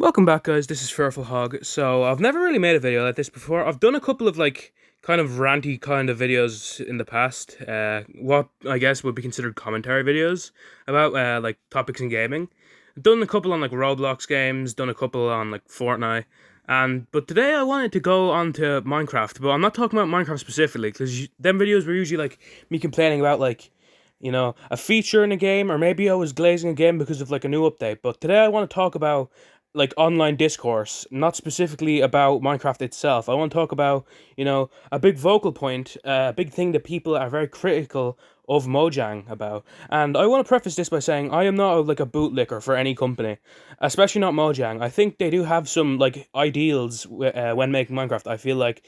Welcome back, guys. This is Fearful Hog. So I've never really made a video like this before. I've done a couple of kind of ranty kind of videos in the past. What I guess would be considered commentary videos about like topics in gaming. I've done a couple on like Roblox games. Done a couple on like Fortnite. But today I wanted to go on to Minecraft. But I'm not talking about Minecraft specifically because them videos were usually like me complaining about a feature in a game, or maybe I was glazing a game because of like a new update. But today I want to talk about like online discourse, not specifically about Minecraft itself. I want to talk about, a big vocal point, a big thing that people are very critical of Mojang about. And I want to preface this by saying I am not like a bootlicker for any company, especially not Mojang. I think they do have some like ideals when making Minecraft. I feel like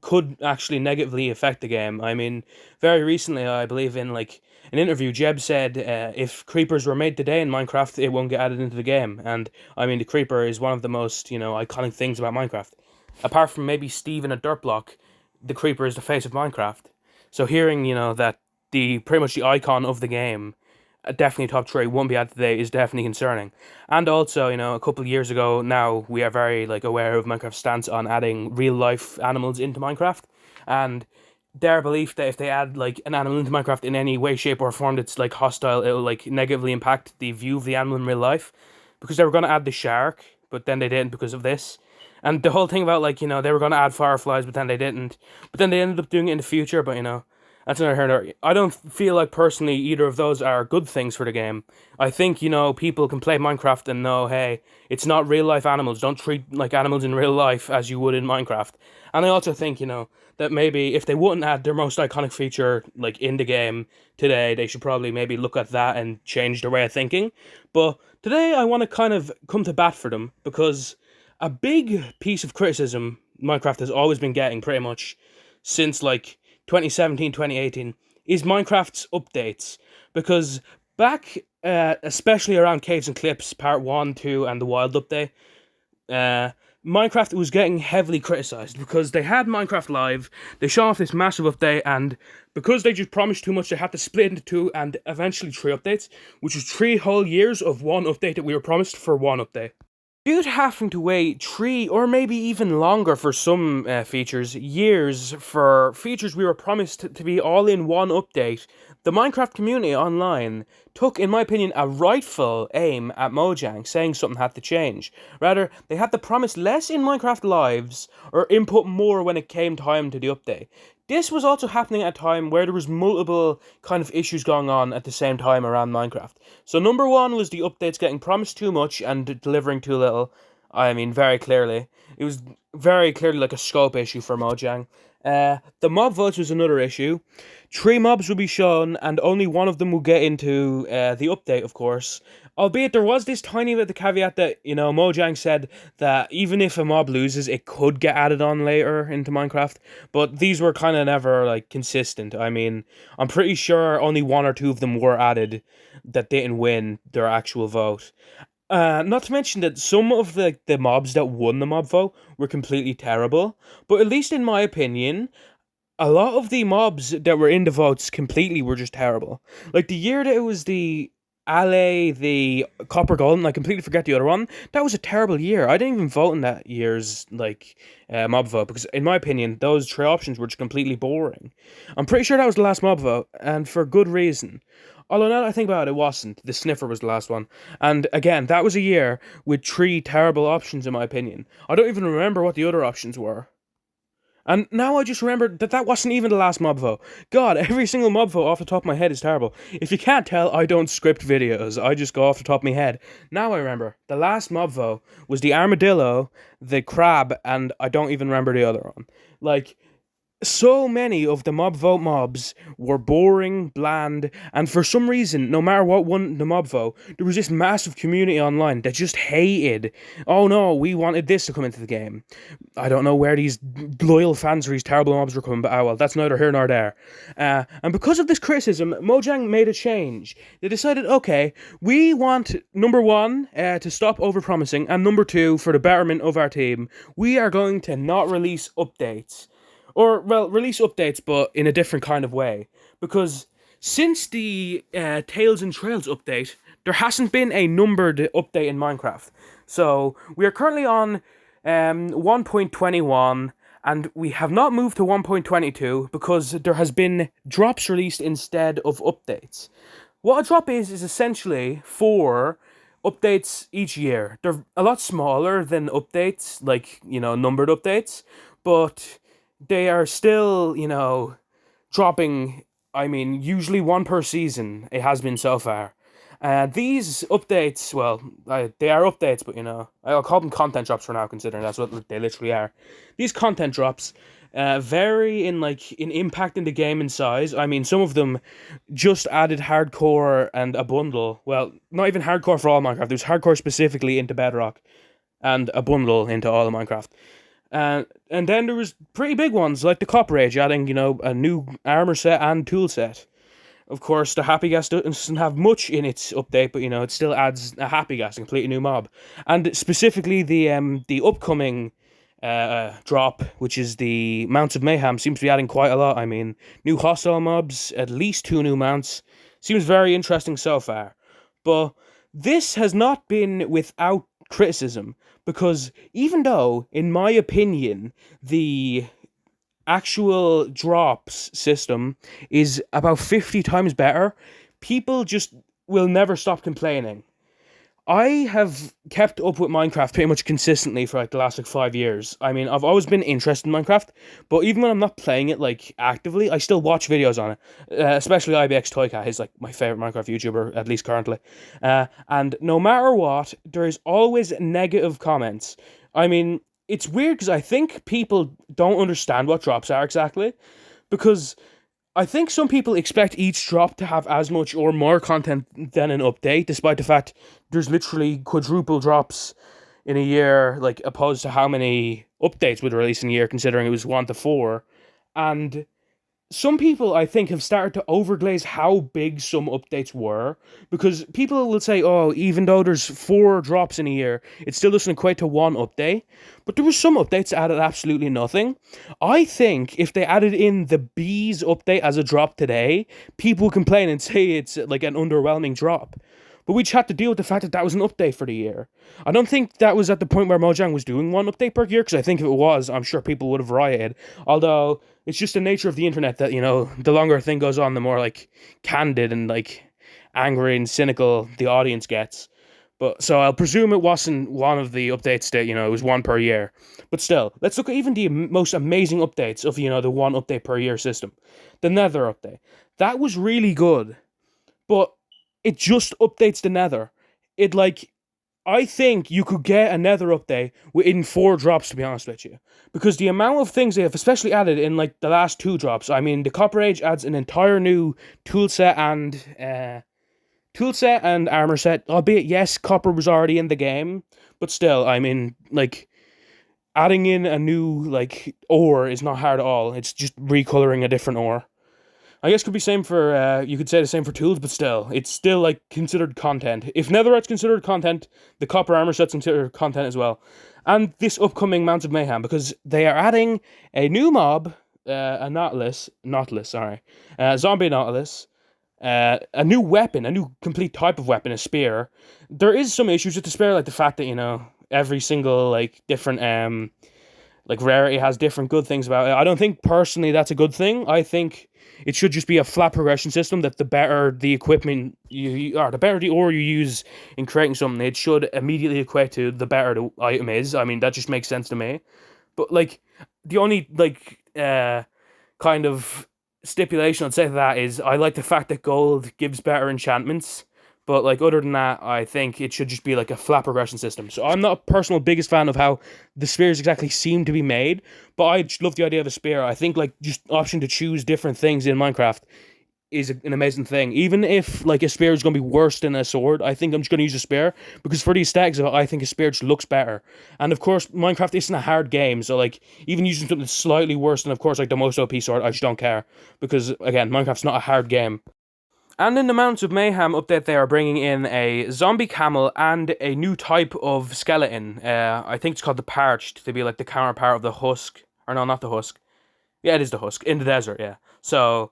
could actually negatively affect the game. I mean, very recently, I believe in like an interview, Jeb said if creepers were made today in Minecraft, it won't get added into the game. And I mean, the creeper is one of the most, iconic things about Minecraft. Apart from maybe Steve in a dirt block, the creeper is the face of Minecraft. So hearing, that the pretty much the icon of the game, definitely top three, won't be added today is definitely concerning. And also, a couple of years ago now, we are very like aware of Minecraft's stance on adding real life animals into Minecraft. And their belief that if they add like an animal into Minecraft in any way, shape, or form that's like hostile, it'll like negatively impact the view of the animal in real life. Because they were gonna add the shark, but then they didn't because of this. And the whole thing about they were gonna add fireflies, but then they didn't. But then they ended up doing it in the future. But that's another. I don't feel like personally either of those are good things for the game. I think people can play Minecraft and know, hey, it's not real life animals. Don't treat like animals in real life as you would in Minecraft. And I also think that maybe if they wouldn't add their most iconic feature like in the game today, they should probably maybe look at that and change their way of thinking. But today I want to kind of come to bat for them because a big piece of criticism Minecraft has always been getting pretty much since like 2017, 2018 is Minecraft's updates. Because back, especially around Caves and Clips, Part 1, 2, and the Wild update, Minecraft was getting heavily criticized because they had Minecraft Live, they shot off this massive update, and because they just promised too much, they had to split into two and eventually three updates, which was 3 whole years of one update that we were promised for one update. Due to having to wait 3 or maybe even longer for some features, years for features we were promised to be all in one update, the Minecraft community online took, in my opinion, a rightful aim at Mojang, saying something had to change. Rather, they had to promise less in Minecraft Lives or input more when it came time to the update. This was also happening at a time where there was multiple kind of issues going on at the same time around Minecraft. So number one was the updates getting promised too much and delivering too little. I mean, very clearly. It was very clearly like a scope issue for Mojang. The mob votes was another issue. 3 mobs will be shown, and only one of them will get into the update, of course. Albeit there was this tiny bit of caveat that, Mojang said that even if a mob loses, it could get added on later into Minecraft. But these were kind of never, like, consistent. I mean, I'm pretty sure only 1 or 2 of them were added that didn't win their actual vote. Not to mention that some of the mobs that won the mob vote were completely terrible. But at least in my opinion, a lot of the mobs that were in the votes completely were just terrible. Like the year that it was the Ale, the Copper Golden, I completely forget the other one. That was a terrible year. I didn't even vote in that year's mob vote because, in my opinion, those 3 options were just completely boring. I'm pretty sure that was the last mob vote, and for good reason. Although now that I think about it, it wasn't. The Sniffer was the last one. And again, that was a year with 3 terrible options, in my opinion. I don't even remember what the other options were. And now I just remembered that that wasn't even the last mob vote. God, every single mob vote off the top of my head is terrible. If you can't tell, I don't script videos. I just go off the top of my head. Now I remember. The last mob vote was the armadillo, the crab, and I don't even remember the other one. Like, so many of the mob vote mobs were boring, bland, and for some reason, no matter what won the mob vote, there was this massive community online that just hated, oh no, we wanted this to come into the game. I don't know where these loyal fans for these terrible mobs were coming, but well, that's neither here nor there. And because of this criticism, Mojang made a change. They decided, okay, we want, number one, to stop overpromising, and number two, for the betterment of our team, we are going to not release updates. Or, well, release updates, but in a different kind of way. Because since the Tales and Trails update, there hasn't been a numbered update in Minecraft. So we are currently on 1.21, and we have not moved to 1.22 because there has been drops released instead of updates. What a drop is essentially four updates each year. They're a lot smaller than updates, like, numbered updates, but they are still, dropping. I mean, usually one per season. It has been so far. These updates, well, they are updates, but I'll call them content drops for now, considering that's what they literally are. These content drops vary in impact in the game and size. I mean, some of them just added hardcore and a bundle. Well, not even hardcore for all Minecraft. There's hardcore specifically into Bedrock, and a bundle into all of Minecraft. And then there was pretty big ones like the Copper Age, adding a new armor set and tool set. Of course, the Happy Gas doesn't have much in its update, but it still adds a Happy Gas, a completely new mob, and specifically the upcoming drop, which is the Mounts of Mayhem, seems to be adding quite a lot. I mean, new hostile mobs, at least two new mounts. Seems very interesting so far, but this has not been without criticism, because even though, in my opinion, the actual drops system is about 50 times better, people just will never stop complaining. I have kept up with Minecraft pretty much consistently for the last 5 years. I mean, I've always been interested in Minecraft, but even when I'm not playing it actively, I still watch videos on it. Especially IBX Toycat, he's my favorite Minecraft YouTuber, at least currently. And no matter what, there is always negative comments. I mean, it's weird because I think people don't understand what drops are exactly, because I think some people expect each drop to have as much or more content than an update, despite the fact there's literally quadruple drops in a year, opposed to how many updates would release in a year, considering it was 1 to 4. And some people, I think, have started to overglaze how big some updates were, because people will say, oh, even though there's 4 drops in a year, it still doesn't equate to one update. But there were some updates that added absolutely nothing. I think if they added in the bees update as a drop today, people would complain and say it's an underwhelming drop. But we just had to deal with the fact that that was an update for the year. I don't think that was at the point where Mojang was doing one update per year, because I think if it was, I'm sure people would have rioted. Although, it's just the nature of the internet that, the longer a thing goes on, the more, candid and, angry and cynical the audience gets. But, so I'll presume it wasn't one of the updates that, it was one per year. But still, let's look at even the most amazing updates of, the one update per year system. The Nether update. That was really good. But it just updates the Nether. I think you could get a Nether update within 4 drops, to be honest with you. Because the amount of things they have especially added in, the last 2 drops. I mean, the Copper Age adds an entire new toolset and armor set. Albeit, yes, copper was already in the game. But still, I mean, adding in a new, ore is not hard at all. It's just recoloring a different ore. I guess could be same for, you could say the same for tools, but still, it's still, considered content. If Netherite's considered content, the copper armor set's considered content as well. And this upcoming Mounts of Mayhem, because they are adding a new mob, a zombie Nautilus, a new weapon, a new complete type of weapon, a spear. There is some issues with the spear, the fact that, every single, different, rarity has different good things about it. I don't think, personally, that's a good thing. I think it should just be a flat progression system, that the better the equipment the better the ore you use in creating something, it should immediately equate to the better the item is. I mean, that just makes sense to me. But, the only, kind of stipulation I'd say to that is, I like the fact that gold gives better enchantments. But, other than that, I think it should just be, a flat progression system. So I'm not a personal biggest fan of how the spears exactly seem to be made, but I just love the idea of a spear. I think, just option to choose different things in Minecraft is an amazing thing. Even if, a spear is going to be worse than a sword, I think I'm just going to use a spear, because for these stacks of it, I think a spear just looks better. And, of course, Minecraft isn't a hard game, so, even using something slightly worse than, of course, the most OP sword, I just don't care. Because, again, Minecraft's not a hard game. And in the Mounts of Mayhem update, they are bringing in a zombie camel and a new type of skeleton. I think it's called the Parched, to be the counterpart of the husk. Or no, not the husk. Yeah, it is the husk. In the desert, yeah. So,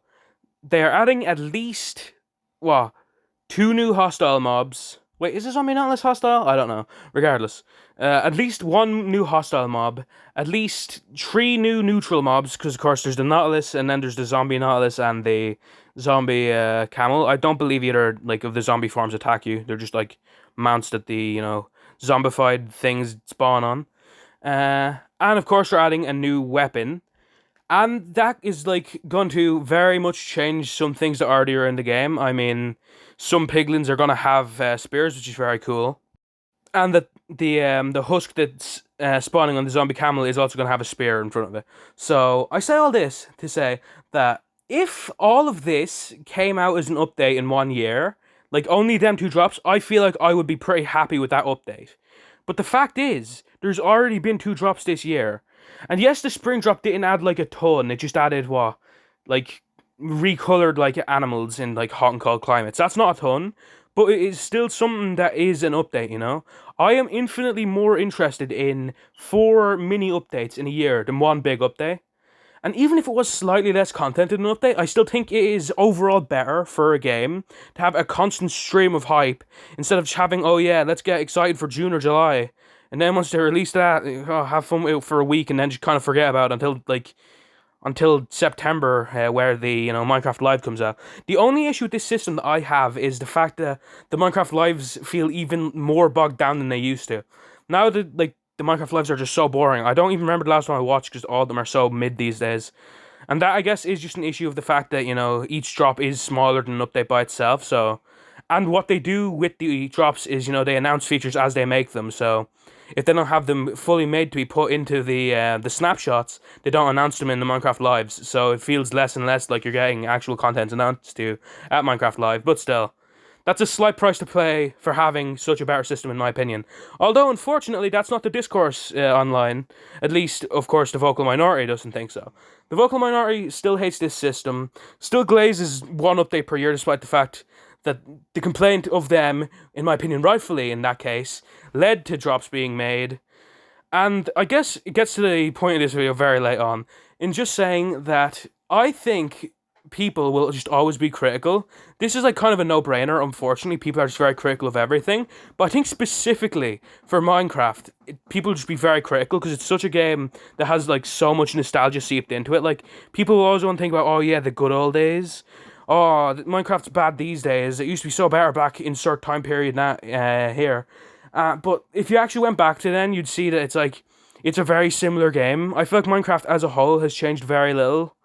they are adding at least, 2 new hostile mobs, Wait, is a zombie nautilus hostile? I don't know. Regardless, at least one new hostile mob, at least three new neutral mobs, because of course there's the nautilus, and then there's the zombie nautilus and the zombie camel. I don't believe either like of the zombie forms attack you. They're just like mounts that the zombified things spawn on. And of course, we're adding a new weapon, and that is like going to very much change some things that already are in the game. I mean, some piglins are gonna have spears, which is very cool, and the husk that's spawning on the zombie camel is also gonna have a spear in front of it. So I say all this to say that if all of this came out as an update in 1 year, like only them two drops, I feel like I would be pretty happy with that update. But the fact is, there's already been two drops this year. And yes, the spring drop didn't add like a ton. It just added what? Like recolored like animals in like hot and cold climates. That's not a ton, but it is still something that is an update, you know? I am infinitely more interested in 4 mini updates in a year than one big update. And even if it was slightly less content in an update, I still think it is overall better for a game to have a constant stream of hype instead of just having, oh yeah, let's get excited for June or July. And then once they release that, have fun with it for a week and then just kind of forget about it until September, where the Minecraft Live comes out. The only issue with this system that I have is the fact that the Minecraft Lives feel even more bogged down than they used to. Now that the Minecraft Lives are just so boring. I don't even remember the last time I watched because all of them are so mid these days. And that, I guess, is just an issue of the fact that, each drop is smaller than an update by itself. So, and what they do with the drops is, they announce features as they make them. So, if they don't have them fully made to be put into the snapshots, they don't announce them in the Minecraft Lives. So it feels less and less like you're getting actual content announced to at Minecraft Live. But still, that's a slight price to pay for having such a better system, in my opinion. Although, unfortunately, that's not the discourse online. At least, of course, the vocal minority doesn't think so. The vocal minority still hates this system, still glazes one update per year, despite the fact that the complaint of them, in my opinion, rightfully in that case, led to drops being made. And I guess it gets to the point of this video very late on, in just saying that I think people will just always be critical. This is like kind of a no-brainer, unfortunately. People are just very critical of everything. But I think specifically for Minecraft, people just be very critical because it's such a game that has like so much nostalgia seeped into it. Like, people will always want to think about, oh yeah, the good old days. Oh, Minecraft's bad these days. It used to be so better back insert time period here. But if you actually went back to then, you'd see that it's a very similar game. I feel like Minecraft as a whole has changed very little.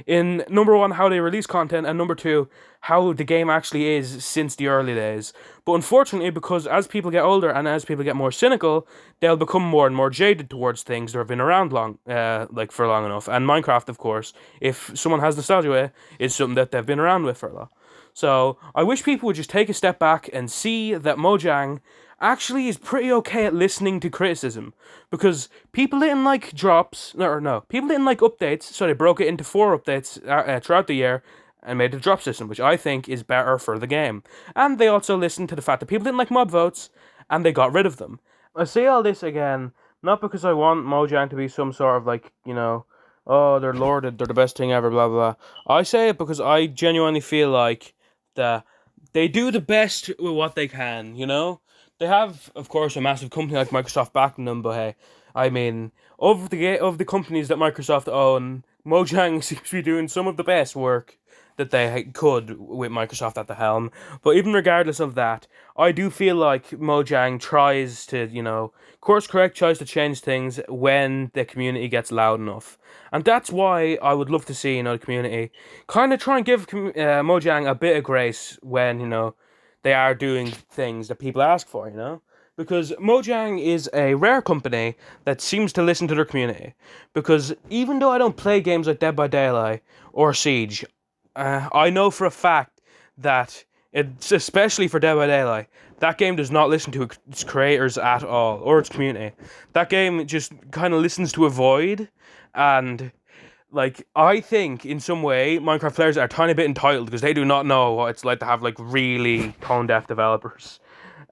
In number one, how they release content, and number two, how the game actually is since the early days. But unfortunately, because as people get older and as people get more cynical, they'll become more and more jaded towards things that have been around for long enough. And Minecraft, of course, if someone has nostalgia with it, is something that they've been around with for a lot. So I wish people would just take a step back and see that Mojang actually is pretty okay at listening to criticism, because people didn't like drops, people didn't like updates, so they broke it into 4 updates throughout the year and made a drop system, which I think is better for the game. And they also listened to the fact that people didn't like mob votes, and they got rid of them. I say all this again, not because I want Mojang to be some sort of oh, they're lauded, they're the best thing ever, blah, blah, blah. I say it because I genuinely feel like that they do the best with what they can, They have, of course, a massive company like Microsoft backing them, but hey, I mean, of the companies that Microsoft own, Mojang seems to be doing some of the best work that they could with Microsoft at the helm. But even regardless of that, I do feel like Mojang tries to, course correct, tries to change things when the community gets loud enough. And that's why I would love to see, the community kind of try and give Mojang a bit of grace when, they are doing things that people ask for, Because Mojang is a rare company that seems to listen to their community. Because even though I don't play games like Dead by Daylight or Siege, I know for a fact that, it's especially for Dead by Daylight, that game does not listen to its creators at all, or its community. That game just kind of listens to a void, and I think, in some way, Minecraft players are a tiny bit entitled because they do not know what it's like to have, really tone-deaf developers.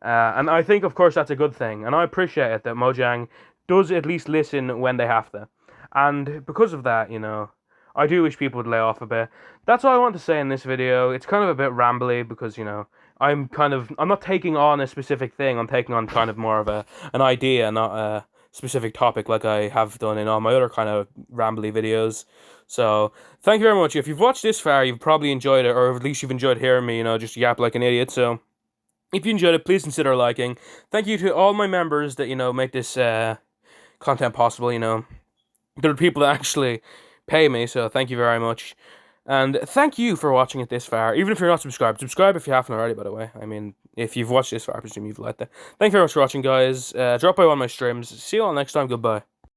And I think, of course, that's a good thing. And I appreciate it that Mojang does at least listen when they have to. And because of that, I do wish people would lay off a bit. That's all I want to say in this video. It's kind of a bit rambly because, I'm not taking on a specific thing. I'm taking on kind of more of an idea, not a specific topic like I have done in all my other kind of rambly videos. So thank you very much. If you've watched this far, you've probably enjoyed it, or at least you've enjoyed hearing me, just yap like an idiot. So if you enjoyed it, please consider liking. Thank you to all my members that make this content possible. There are people that actually pay me, so thank you very much. And thank you for watching it this far. Even if you're not subscribed, subscribe if you haven't already, by the way. I mean, if you've watched this far, I presume you've liked it. Thank you very much for watching, guys. Drop by one of my streams. See you all next time. Goodbye.